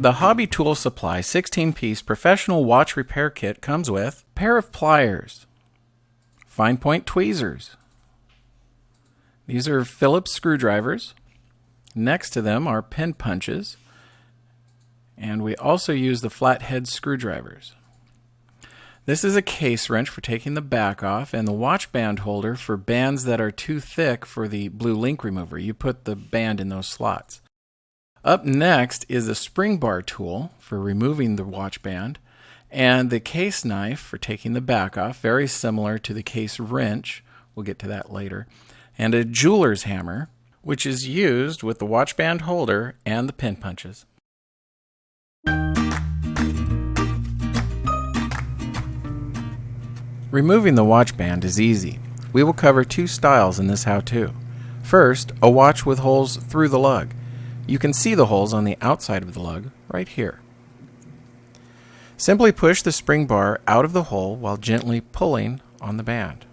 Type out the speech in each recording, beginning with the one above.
The Hobby Tool Supply 16-piece professional watch repair kit comes with a pair of pliers, fine point tweezers. These are Phillips screwdrivers. Next to them are pin punches, and we also use the flathead screwdrivers. This is a case wrench for taking the back off, and the watch band holder for bands that are too thick for the blue link remover. You put the band in those slots. Up next is a spring bar tool for removing the watch band, and the case knife for taking the back off, very similar to the case wrench. We'll get to that later. And a jeweler's hammer, which is used with the watch band holder and the pin punches. Removing the watch band is easy. We will cover two styles in this how-to. First, a watch with holes through the lug. You can see the holes on the outside of the lug right here. Simply push the spring bar out of the hole while gently pulling on the band.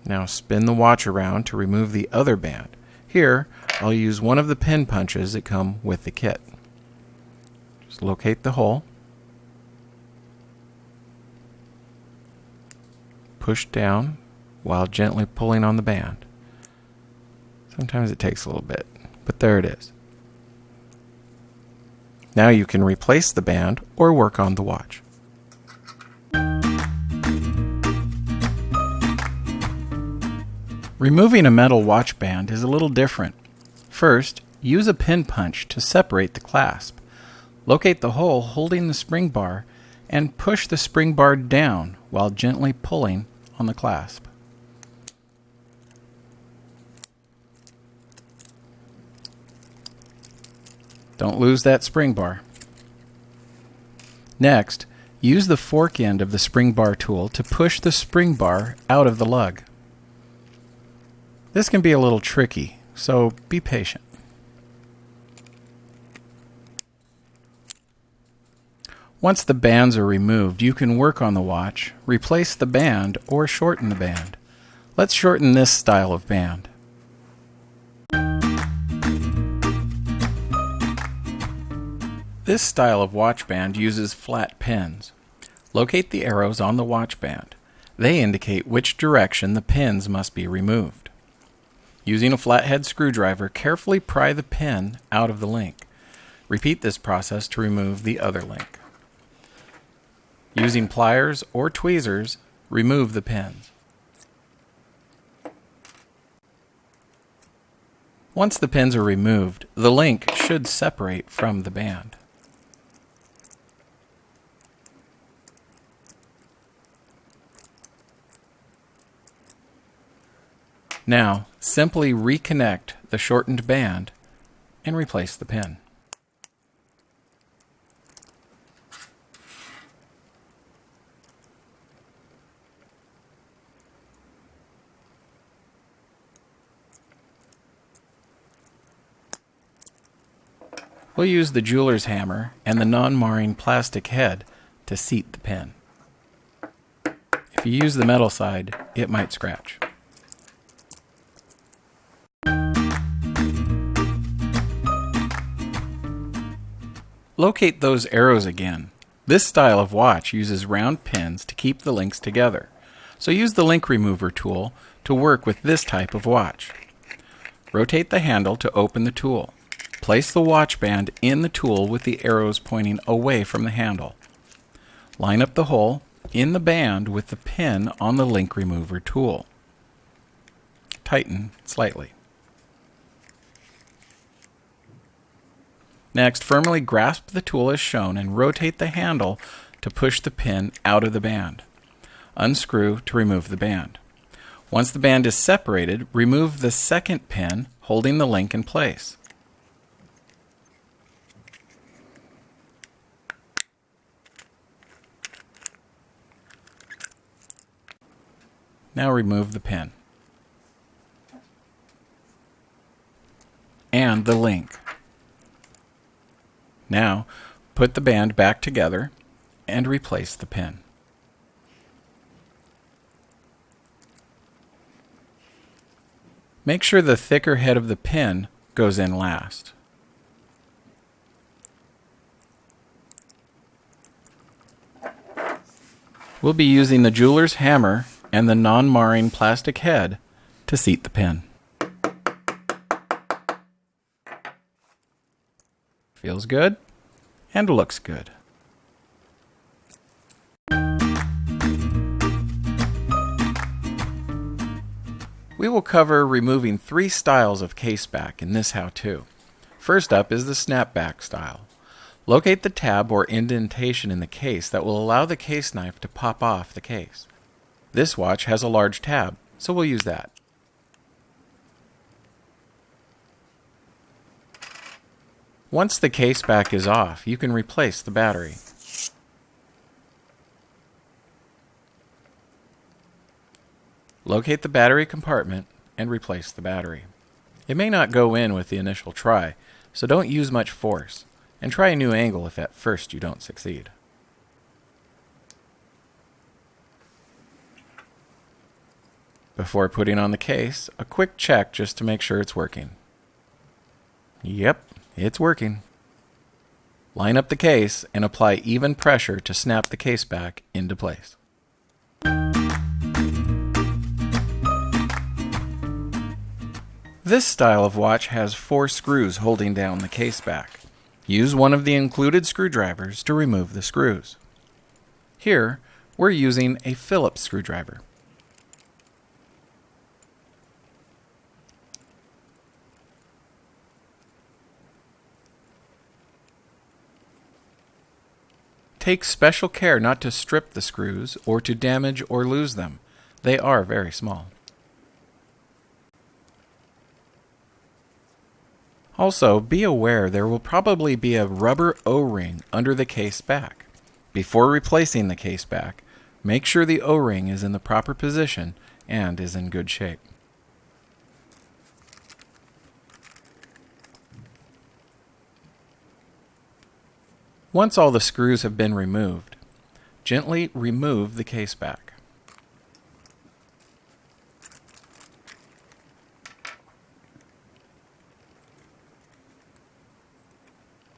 Now spin the watch around to remove the other band. Here, I'll use one of the pin punches that come with the kit. Just locate the hole. Push down while gently pulling on the band. Sometimes it takes a little bit, but there it is. Now you can replace the band or work on the watch. Removing a metal watch band is a little different. First, use a pin punch to separate the clasp. Locate the hole holding the spring bar and push the spring bar down while gently pulling on the clasp. Don't lose that spring bar. Next, use the fork end of the spring bar tool to push the spring bar out of the lug. This can be a little tricky, so be patient. Once the bands are removed, you can work on the watch, replace the band, or shorten the band. Let's shorten this style of band. This style of watch band uses flat pins. Locate the arrows on the watch band. They indicate which direction the pins must be removed. Using a flathead screwdriver, carefully pry the pin out of the link. Repeat this process to remove the other link. Using pliers or tweezers, remove the pins. Once the pins are removed, the link should separate from the band. Now, simply reconnect the shortened band and replace the pin. We'll use the jeweler's hammer and the non-marring plastic head to seat the pin. If you use the metal side, it might scratch. Locate those arrows again. This style of watch uses round pins to keep the links together, so use the link remover tool to work with this type of watch. Rotate the handle to open the tool. Place the watch band in the tool with the arrows pointing away from the handle. Line up the hole in the band with the pin on the link remover tool. Tighten slightly. Next, firmly grasp the tool as shown and rotate the handle to push the pin out of the band. Unscrew to remove the band. Once the band is separated, remove the second pin holding the link in place. Now remove the pin and the link. Now put the band back together and replace the pin. Make sure the thicker head of the pin goes in last. We'll be using the jeweler's hammer and the non-marring plastic head to seat the pin. Feels good and looks good. We will cover removing 3 styles of case back in this how-to. First up is the snapback style. Locate the tab or indentation in the case that will allow the case knife to pop off the case. This watch has a large tab, so we'll use that. Once the case back is off, you can replace the battery. Locate the battery compartment and replace the battery. It may not go in with the initial try, so don't use much force, and try a new angle if at first you don't succeed. Before putting on the case, a quick check just to make sure it's working. Yep, it's working. Line up the case and apply even pressure to snap the case back into place. This style of watch has 4 screws holding down the case back. Use one of the included screwdrivers to remove the screws. Here, we're using a Phillips screwdriver. Take special care not to strip the screws or to damage or lose them. They are very small. Also, be aware there will probably be a rubber O-ring under the case back. Before replacing the case back, make sure the O-ring is in the proper position and is in good shape. Once all the screws have been removed, gently remove the case back.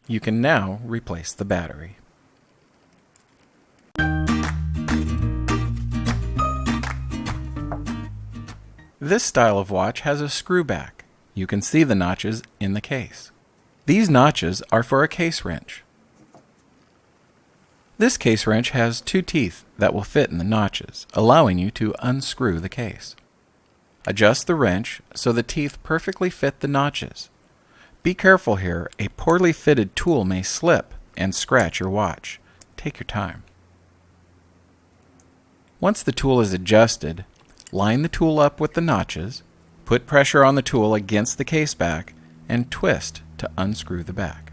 You can now replace the battery. This style of watch has a screw back. You can see the notches in the case. These notches are for a case wrench. This case wrench has 2 teeth that will fit in the notches, allowing you to unscrew the case. Adjust the wrench so the teeth perfectly fit the notches. Be careful here, a poorly fitted tool may slip and scratch your watch. Take your time. Once the tool is adjusted, line the tool up with the notches, put pressure on the tool against the case back, and twist to unscrew the back.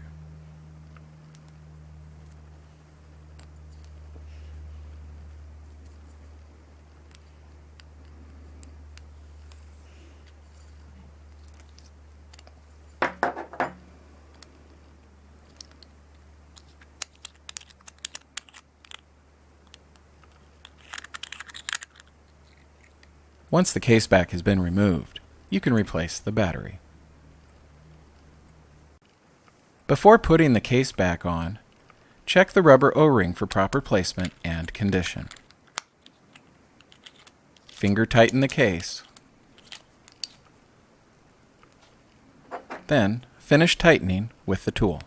Once the case back has been removed, you can replace the battery. Before putting the case back on, check the rubber O-ring for proper placement and condition. Finger tighten the case. Then finish tightening with the tool.